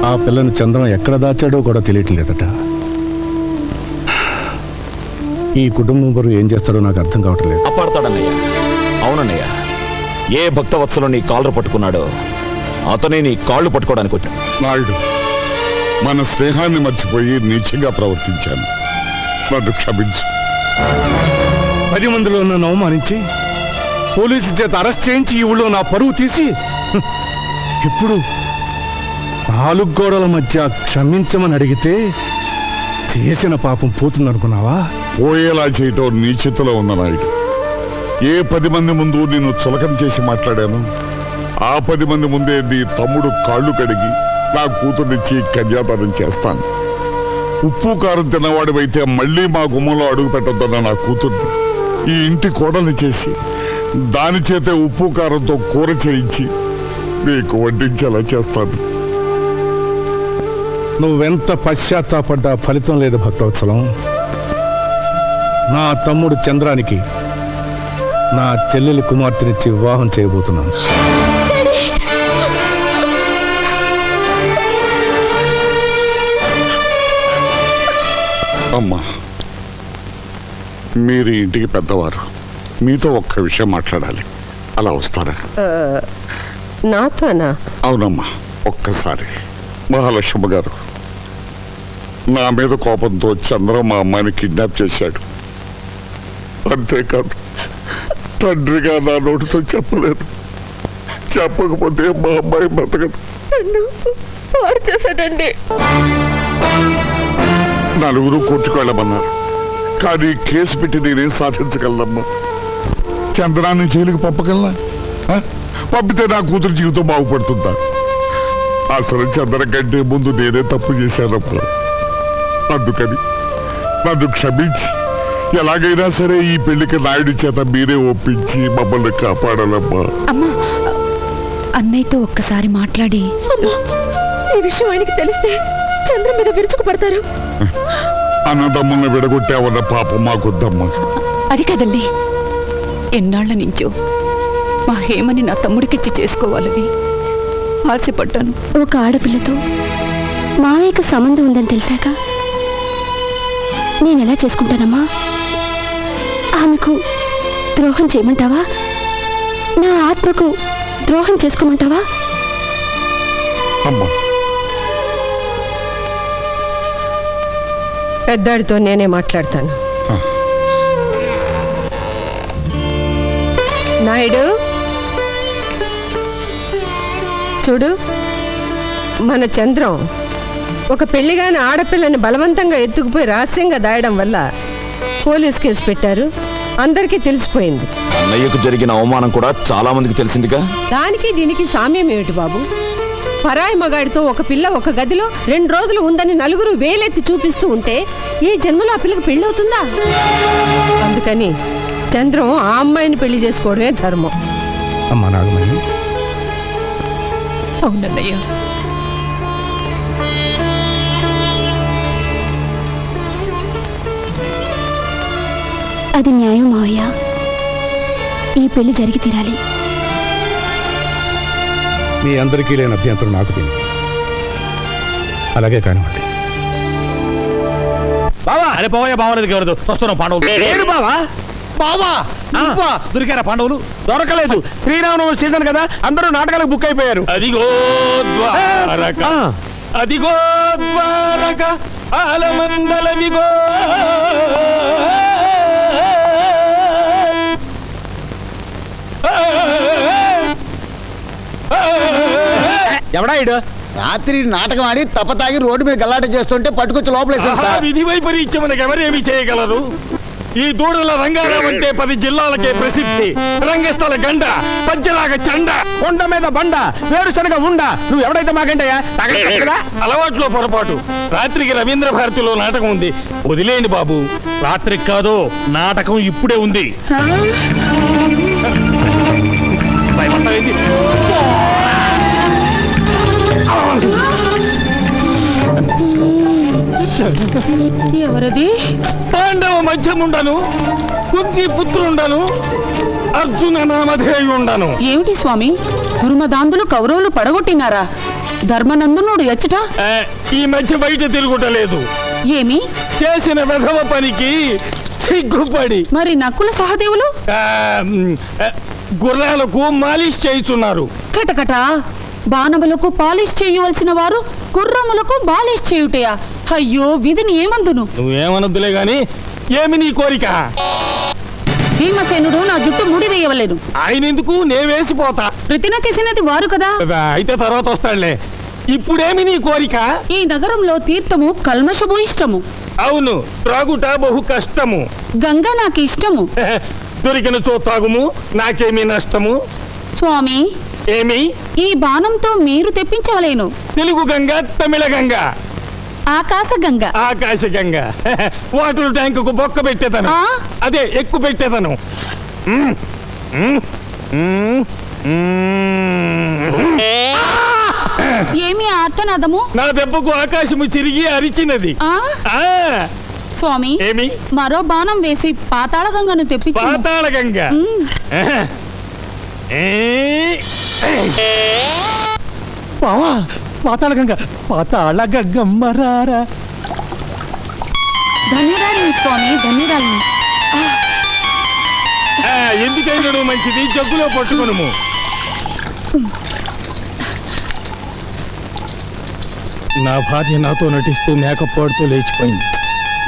ఆ పిల్లను చంద్రం ఎక్కడ దాచాడో కూడా తెలియట్లేదట. ఈ కుటుంబం బరువు ఏం చేస్తాడో నాకు అర్థం కావట్లేదు. అపాడతాడన్నయ్య. అవునన్నయ్య, ఏ భక్తవత్సలో నీ కాళ్ళు పట్టుకున్నాడో అతనే నీ కాళ్ళు పట్టుకోవడానికి వచ్చాడు. నాయుడు, మన స్నేహాన్ని మర్చిపోయి నీచంగా ప్రవర్తించాను, నన్ను క్షమించు. 10 మందిలో నన్ను అవమానించి పోలీసు చేత అరెస్ట్ చేయించి ఈ ఊళ్ళో నా పరువు తీసి ఇప్పుడు 4 గోడల మధ్య క్షమించమని అడిగితే చేసిన పాపం పోతుందనుకున్నావా? పోయేలా చేయటం నీ చేతిలో ఉన్న నాయుడు. ఏ 10 మంది ముందు నిన్ను చులకన చేసి మాట్లాడాను, ఆ 10 మంది ముందే నీ తమ్ముడు కాళ్ళు కడిగి నా కూతుర్నిచ్చి కన్యాదానం చేస్తాను. ఉప్పు కారం తిన్నవాడివైతే మళ్ళీ మా గుమ్మంలో అడుగు పెట్టొద్దన్న నా కూతుర్ని ఈ ఇంటి కోడల్ని చేసి దాని చేతే ఉప్పు కారంతో కూర చేయించి నీకు వడ్డించేలా చేస్తాను. నువ్వెంత పశ్చాత్తాపడ్డా ఫలితం లేదు భక్తవత్సలం. నా తమ్ముడు చంద్రానికి నా చెల్లెలి కుమార్తెనిచ్చి వివాహం చేయబోతున్నాను. అమ్మా, మీరు ఇంటికి పెద్దవారు, మీతో ఒక్క విషయం మాట్లాడాలి. అలా వస్తారా? నాతోనా? అవునమ్మా, ఒక్కసారి. మహాలక్ష్మి గారు, నా మీద కోపంతో చంద్ర మా అమ్మాయిని కిడ్నాప్ చేశాడు. అంతేకాదు, తండ్రిగా నా నోటితో చెప్పలేదు. చెప్పకపోతే మా అమ్మాయి బ్రతకదు. చేశాడండి. నలుగురు కోర్టుకు వెళ్ళమన్నారు, కానీ కేసు పెట్టి నేనేం సాధించగలనమ్మా? చంద్రాన్ని జైలుకి పంపగలనా? పంపితే నా కూతురు జీవితం బాగుపడుతుందా? అసలు చంద్ర కంటే ముందు నేనే తప్పు చేశానమ్మా. అందుకని నన్ను క్షమించి ఎలాగైనా సరే ఈ పెళ్లికి నాయుడు చేత మీరే ఒప్పించి మమ్మల్ని కాపాడాలమ్మా. అమ్మా, అన్నయ్యతో ఒక్కసారి మాట్లాడి. ఈ విషయం ఆయనకి తెలిస్తే చంద్ర మీద విరుచుకు పడతారు. అన్నదమ్ముల్ని విడగొట్టావన్న పాపం మాకొద్దమ్మా. అది కాదండి, ఎన్నాళ్ల నుంచో మా హేమని నా తమ్ముడికిచ్చి చేసుకోవాలని ఆశపడ్డాను. ఒక ఆడపిల్లతో మావయ్యకు సంబంధం ఉందని తెలిసాక నేనెలా చేసుకుంటానమ్మా? ఆమెకు ద్రోహం చేయమంటావా? నా ఆత్మకు ద్రోహం చేసుకోమంటావా? అమ్మా, పెద్దాడితో నేనే మాట్లాడతాను. నాయుడు, చూడు, మన చంద్రం ఒక పెళ్లిగాని ఆడపిల్లని బలవంతంగా ఎత్తుకుపోయి రహస్యంగా దాయడం వల్ల పోలీస్ కేసు పెట్టారు. అందరికీ తెలిసిపోయింది. అన్నయ్యకు జరిగిన అవమానం కూడా చాలా మందికి తెలిసిందిగా. దానికి దీనికి సామ్యం ఏమిటి బాబు? పరాయి మగాడితో ఒక పిల్ల ఒక గదిలో 2 రోజులు ఉందని నలుగురు వేలెత్తి చూపిస్తూ ఉంటే ఈ జన్మలో ఆ పిల్లకి పెళ్ళవుతుందా? అందుకని చంద్రం ఆ అమ్మాయిని పెళ్లి చేసుకోవడమే ధర్మం. అమ్మా నాగమణి, అవునన్నయ్య. అది న్యాయం మావయ్య. ఈ పెళ్లి జరిగి తీరాలి. మీ అందరికీ లేని అభ్యంతరం నాకు తెలియదు. అలాగే కానివ్వండి. బావా, అరే పోవయ్యా, బావలేదు ఎవరు వస్తున్నాం. పాండవులు బావా, బావా దొరికారా? పాండవులు దొరకలేదు. శ్రీరామనవమి సీజన్ కదా, అందరూ నాటకాలకు బుక్ అయిపోయారు. అదిగో ద్వారక, అదిగో ద్వారక, ఆలమందలవిగో. ఎవడా ఇడు? రాత్రి నాటకం ఆడి తప్పతాగి రోడ్డు మీద గల్లాట చేస్తుంటే పట్టుకొచ్చి లోపలేసారు సార్. విధి వైపరీత్యం మనకు ఎవరేమి చేయగలరు? ఈ దూడల రంగారావు అంటే 10 జిల్లాలకే ప్రసిద్ధి. రంగస్థల గండ, పంచలాగ చండ, కొండ మీద బండ, వేరుశనగ ఉండ. నువ్వు ఎవడైతే మాకంటయ్యా? అలవాట్లో పొరపాటు. రాత్రికి రవీంద్ర భారతిలో నాటకం ఉంది, వదిలేండి బాబు. రాత్రికి కాదు, నాటకం ఇప్పుడే ఉంది. భయపడతావేంటి? ఎవరది? పాండవ మధ్యముండను, కుంతి పుత్రుండను, అర్జున నామధేయుండను. ఏమిటి స్వామి, దుర్మదాంధులు కౌరవులు పడగొట్టినారా? ధర్మనందనుడు ఎచ్చట ఈ మధ్య బయట తిరుగుటలేదు. ఏమి చేసిన వెధవ పనికి సిగ్గుపడి మరి నక్కుల సహదేవులు గుర్రాలకు మాలిష్ చేయుచున్నారు. కటకట బాణములకు పాలిష్ చేయవలసిన వారు గుర్రములకు బాలిష్ చేయుటయా? అయ్యో విధిని ఏమందును? నువ్వేమనొద్దులే గాని ఏమి నీ కోరిక? భీమసేనుడు నా జుట్టు ముడి వేయవలేను. ఆయన ఎందుకు నే వేసిపోతా. ప్రతిన చేసినది వారు కదా. అయితే తర్వాత వస్తాడులే. ఇప్పుడేమి నీ కోరిక? ఈ నగరంలో తీర్థము కల్మషము ఇష్టము. అవును, త్రాగుట బహు కష్టము. గంగ నాకు ఇష్టము. దొరికిన చో త్రాగుము, నాకేమీ నష్టము. స్వామి, ఏమి? ఈ బాణంతో మీరు తెప్పించవలేను. తెలుగు గంగ, తమిళ గంగ, ఆకాశ గంగ. ఆకాశ గంగ. వాటర్ ట్యాంకుకు బొక్క పెట్టేతను, ఆ? అదే ఎక్కువ పెట్టేతను. ఏమి ఆర్తనాదము? నా దెబ్బకు ఆకాశము చిరిగి అరిచినది. ఆ? ఆ, స్వామి, ఏమి? మరో బాణం వేసి పాతాళ గంగను తెప్పించు. పాతాళ గంగ. బావా, పాతాళ గంగ, పాతాళ గంగమ్మరారా. ధన్యురాలిని స్వామి, ధన్యురాలిని. ఎందుకైనా మంచిది, జగ్గులో పట్టుకొనుము. నా భార్య నాతో నటిస్తూ మేకప్ పాడుతూ లేచిపోయింది.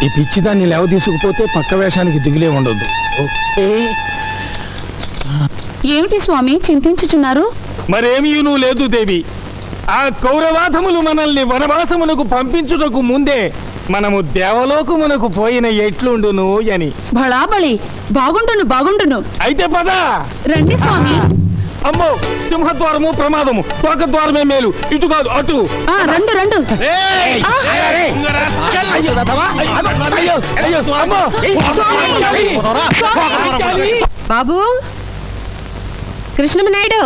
ఈ పిచ్చిదాన్ని లేవ తీసుకుపోతే పక్క వేషానికి దిగులే ఉండదు. ఏమిటి స్వామి చింతించుచున్నారు? మరేమీనూ లేదు దేవి. ఆ కౌరవాధములు మనల్ని వనవాసమునకు పంపించుటకు ముందే మనము దేవలోకమునకు పోయిన ఎట్లుండును అని. బళాబళి, బాగుండును బాగుండును. అయితే పద. రండి స్వామి. అమ్మో, సింహద్వారము ప్రమాదము, తోకద్వారమే మేలు. ఇటు కాదు అటు. రండు రండు. బాబు కృష్ణమనాయుడు,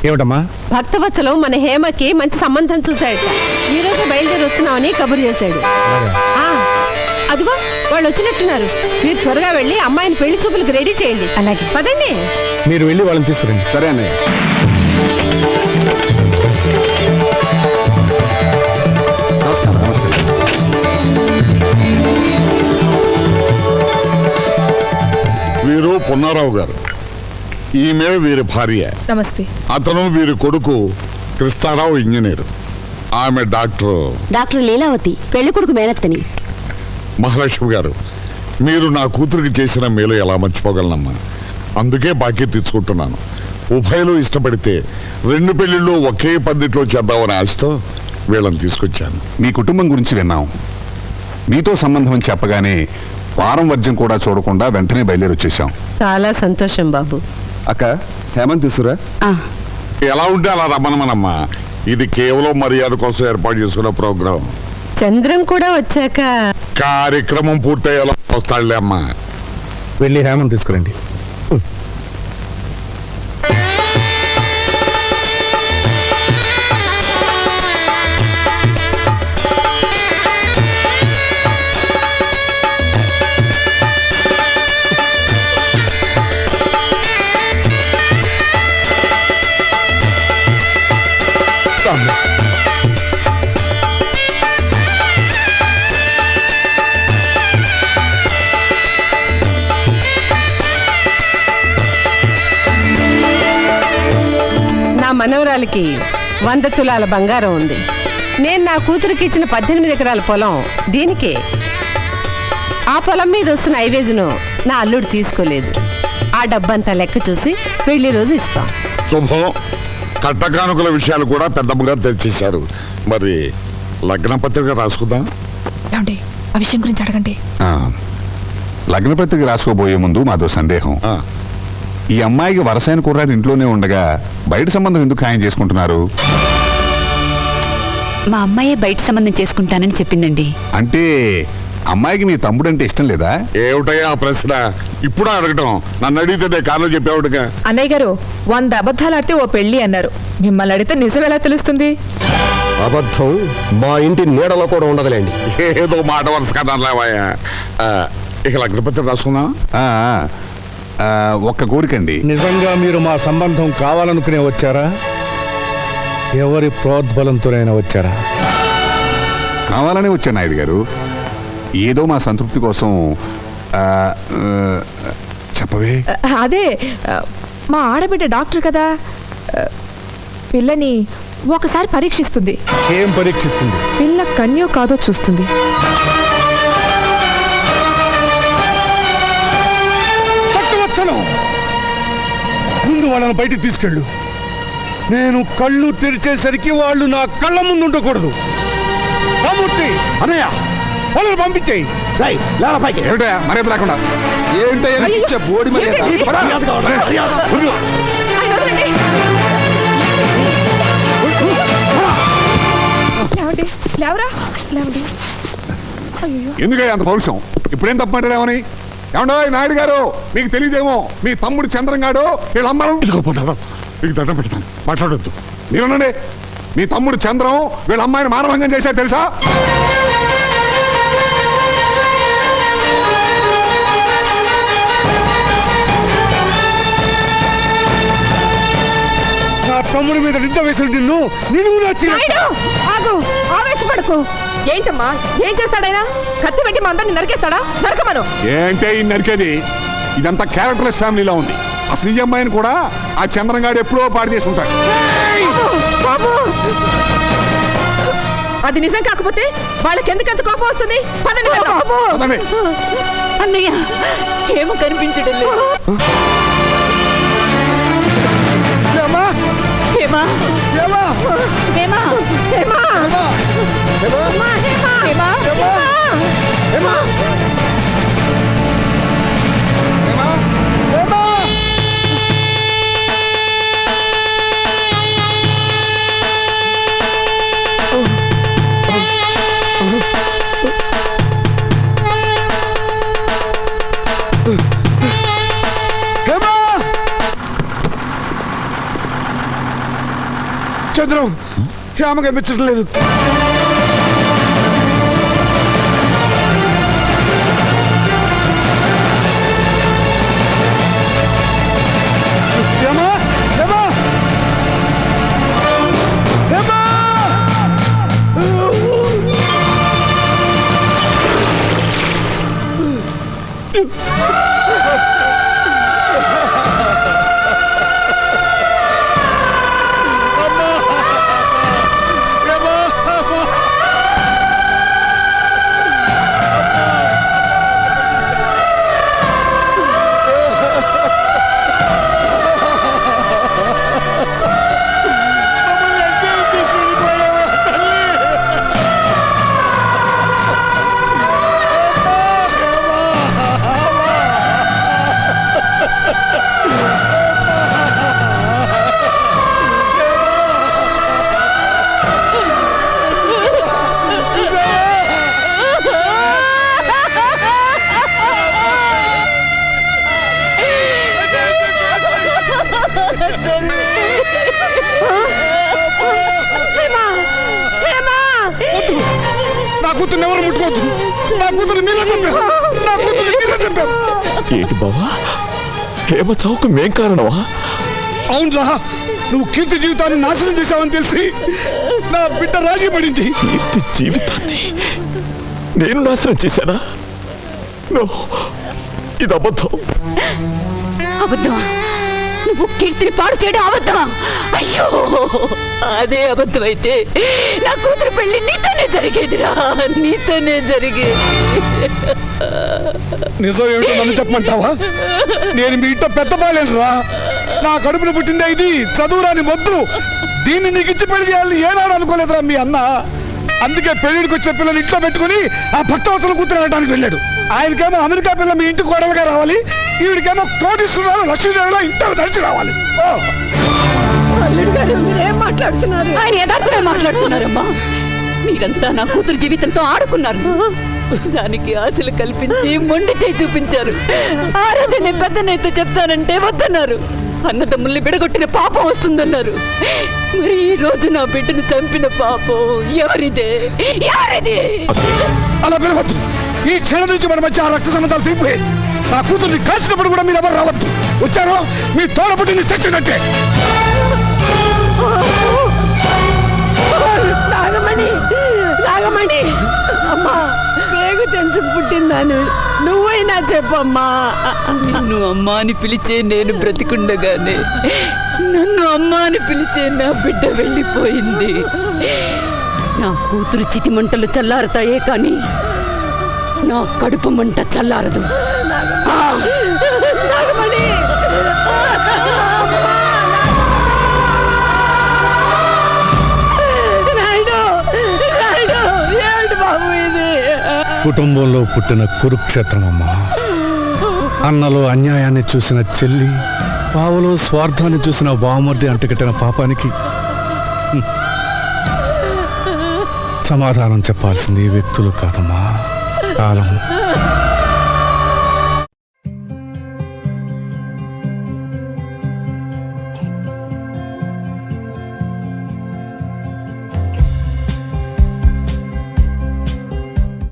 ఏమిటమ్మా? భక్తవత్సలం మన హేమకి మంచి సంబంధం చూశాడు. ఈ రోజు బయలుదేరి వస్తున్నామని కబురు చేశాడు. అదిగో వాళ్ళు వచ్చినట్టున్నారు. మీరు త్వరగా వెళ్ళి అమ్మాయిని పెళ్లి చూపులకు రెడీ చేయండి. అలాగే పదండి. మీరు వెళ్ళి వాళ్ళని తీసుకురండి. సరే అన్నయ్య. వీరు పున్నారావు గారు, ఈమె వీరి భార్య. నమస్తే. అతను వీరి కొడుకు కృష్ణారావు, ఇంజనీర్. ఆమె డాక్టర్ లీలావతి, పెళ్లి కొడుకు మేనత్తని. మహాలక్ష్మి గారు, మీరు నా కూతురికి చేసిన మేలు ఎలా మర్చిపోగలనమ్మా? అందుకే బాకీ తెచ్చుకుంటున్నాను. ఉభయలు ఇష్టపడితే 2 పెళ్లిళ్ళు ఒకే పద్ధతిలో చేద్దామని ఆశతో వీళ్ళని తీసుకొచ్చాను. మీ కుటుంబం గురించి విన్నాం. మీతో సంబంధం అని చెప్పగానే వారం వర్జం కూడా చూడకుండా వెంటనే బయలుదేరి వచ్చేసాం. చాలా సంతోషం బాబు. అక్క, హేమంత్ తీసురా. ఎలా ఉంటే అలా రమ్మనమ్మా. ఇది కేవలం మర్యాద కోసం ఏర్పాటు చేసుకున్న ప్రోగ్రాం. చంద్రం కూడా వచ్చాక కార్యక్రమం పూర్తయ్యేలా వస్తాడులే అమ్మా. వెళ్ళి హేమంత్ తీసుకురండి. నా మనవరాలకి 100 తులాల బంగారం ఉంది. నేను నా కూతురికి ఇచ్చిన 18 ఎకరాల పొలం దీనికే. ఆ పొలం మీద వస్తున్న ఐవేజును నా అల్లుడు తీసుకోలేదు. ఆ డబ్బంతా లెక్క చూసి పెళ్లి రోజు ఇస్తాం. శుభం. కట్టకానుకల విషయాలు కూడా పెద్దమ్మగా తెచ్చేశారు. మరి లగ్న పత్రిక రాసుకుందాం. ఆ విషయం గురించి అడగండి. లగ్న పత్రిక రాసుకోబోయే ముందు మాదో సందేహం. ఈ అమ్మాయికి వరసైన కుర్రాడు ఇంట్లోనే ఉండగా బయట సంబంధం ఎందుకు ఖాయం చేసుకుంటున్నారు? మా అమ్మాయే బయట సంబంధం చేసుకుంటానని చెప్పిందండి. అంటే అమ్మాయికి మీ తమ్ముడు అంటే ఇష్టం లేదా? ఏమిటయ్యా ఆ ప్రశ్న ఇప్పుడు అడగటం? నన్ను అడిగితే కారణం చెప్పేవాడుగా. అన్నయ్య గారు 100 అబద్ధాలు ఆడితే ఓ పెళ్లి అన్నారు. మిమ్మల్ని అడిగితే నిజం ఎలా తెలుస్తుంది? అబద్ధం మా ఇంటి నీడలో కూడా ఉండదులేండి. ఏదో మాట వరుస కదలేవాయా. ఇక లగ్నపత్రిక రాసుకుందాం. ఆ, ఒక్క కోరికండి. నిజంగా మీరు మా సంబంధం కావాలనుకునే వచ్చారా, ఎవరి ప్రోద్బలంతోనైనా వచ్చారా? కావాలనే వచ్చాను నాయుడు గారు. ఏదో మా సంతృప్తి కోసం. చెప్పవే. అదే మా ఆడబిడ్డ డాక్టర్ కదా, పిల్లని ఒకసారి పరీక్షిస్తుంది. ఏం పరీక్షిస్తుంది? పిల్ల కన్యో కాదో చూస్తుంది. ముందు వాళ్ళని బయటికి తీసుకెళ్ళు. నేను కళ్ళు తెరిచేసరికి వాళ్ళు నా కళ్ళ ముందు ఉండకూడదు. అన్నయ్య వాళ్ళని పంపించేయి. మర్యాద లేకుండా బోడి ఎందుకయ్యా అంత పౌరుషం? ఇప్పుడేం తప్పమంటాడేమని? ఏమండో నాయుడు గారు, మీకు తెలియదేమో, మీ తమ్ముడు చంద్రంగాడు వీళ్ళ అమ్మను మీకు దండం పెడతాను, మాట్లాడొద్దు. మీరునండి, మీ తమ్ముడు చంద్రం వీళ్ళ అమ్మాయిని మానభంగం చేశాడు తెలుసా? నా తమ్ముడి మీద నిద్ర వేసిన నిన్ను ఆవేశపడకు. ఏంటమ్మా, ఏం చేస్తాడైనా? కత్తి పెట్టి మా అందరిని నరికేస్తాడా? నరకమను. ఏంటే ఈ నరికేది? ఇదంతా క్యారెక్టర్లెస్ ఫ్యామిలీలో ఉంది. అసలు ఈ అమ్మాయిని కూడా ఆ చంద్రంగాడు ఎప్పుడో పాడు చేసి ఉంటాడు. అది నిజం కాకపోతే వాళ్ళకి ఎందుకంత కోపం వస్తుంది? అన్నయ్య ఏమో కనిపించడం లేదు. చంద్రం, హేమ కనిపించడం లేదు. నా కూతురు ఎవరు ముట్టుకోవద్దు. నా కూతురు మీరే చంపారు. నా కూతురు మీరే చంపారు. ఏంటి బావా, హేమ చావుకు మేం కారణమా? అవునరా, నువ్వు కీర్తి జీవితాన్ని నాశనం చేశావని తెలిసి నా బిడ్డ రాజీ పడింది. కీర్తి జీవితాన్ని నేను నాశనం చేశానా? ఇది అబద్ధం. అబద్ధమా? నువ్వు కీర్తిని పాడు చేయడం అబద్ధమా? అయ్యో, అదే అబద్ధం అయితే నా కూతురు పెళ్లి నీతోనే జరిగేదిరా, నీతోనే జరిగేది. నిజం ఏమిటో నన్ను చెప్పమంటావా? నేను మీ ఇంట్లో పెద్ద బాలేనురా. నా కడుపును పుట్టిందే ఇది, చదువురాని మొద్దు. దీన్ని నీకు ఇచ్చి పెళ్లి చేయాలని ఏనాడు అనుకోలేదురా మీ అన్న. అందుకే పెళ్లికి వచ్చిన పిల్లలు ఇంట్లో పెట్టుకుని ఆ భక్తవత్సరం కూతురు అనడానికి వెళ్ళాడు. ఆయనకేమో అమెరికా పిల్ల మీ ఇంటికి కోడలుగా రావాలి, ఈవిడికేమో కోటీశ్వరాలు లక్ష్మీదేవిలో ఇంట్లో నడిచి రావాలి. అల్లుడు గారు, మీరేం మాట్లాడుతున్నారు? ఆయన యథార్థమే మాట్లాడుతున్నారమ్మా. మీరంతా నా కూతురు జీవితంతో ఆడుకున్నారు, దానికి ఆశలు కల్పించి మొండి చేయి చూపించారు. ఆ రోజు నేను పెద్దనైతే చెప్తానంటే వద్దన్నారు. అన్నదమ్ముల్ని విడగొట్టిన పాపం వస్తుందన్నారు. మరి ఈ రోజు నా బిడ్డను చంపిన పాపం ఎవరిదే? ఎవరిది? అలా పిలవద్దు. ఈ క్షణం నుంచి మన మధ్య ఆ రక్త సంబంధాలు తీసిపోయాయి. నా కూతుర్ని కాల్చినప్పుడు కూడా మీరు ఎవరు రావద్దు. వచ్చారో మీ తోడ పుట్టింది చచ్చినట్టే. నాగమణి నాగమణి అమ్మా పేగు తెంచు పుట్టిందాను నువ్వైనా చెప్పమ్మా. నిన్ను అమ్మా అని పిలిచే నేను బ్రతికుండగానే నన్ను అమ్మా అని పిలిచే నా బిడ్డ వెళ్ళిపోయింది. నా కూతురు చితి మంటలు చల్లారుతాయే కానీ నా కడుపు మంట చల్లారదు. నాగమణి నాయుడు నాయుడు ఏమిటి బాబు ఇది? కుటుంబంలో పుట్టిన కురుక్షేత్రమమ్మా. అన్నలో అన్యాయాన్ని చూసిన చెల్లి, బావలో స్వార్థాన్ని చూసిన బావమర్ది అంటగట్టిన పాపానికి సమాధానం చెప్పాల్సింది వ్యక్తులు కాదమ్మా, కాలం.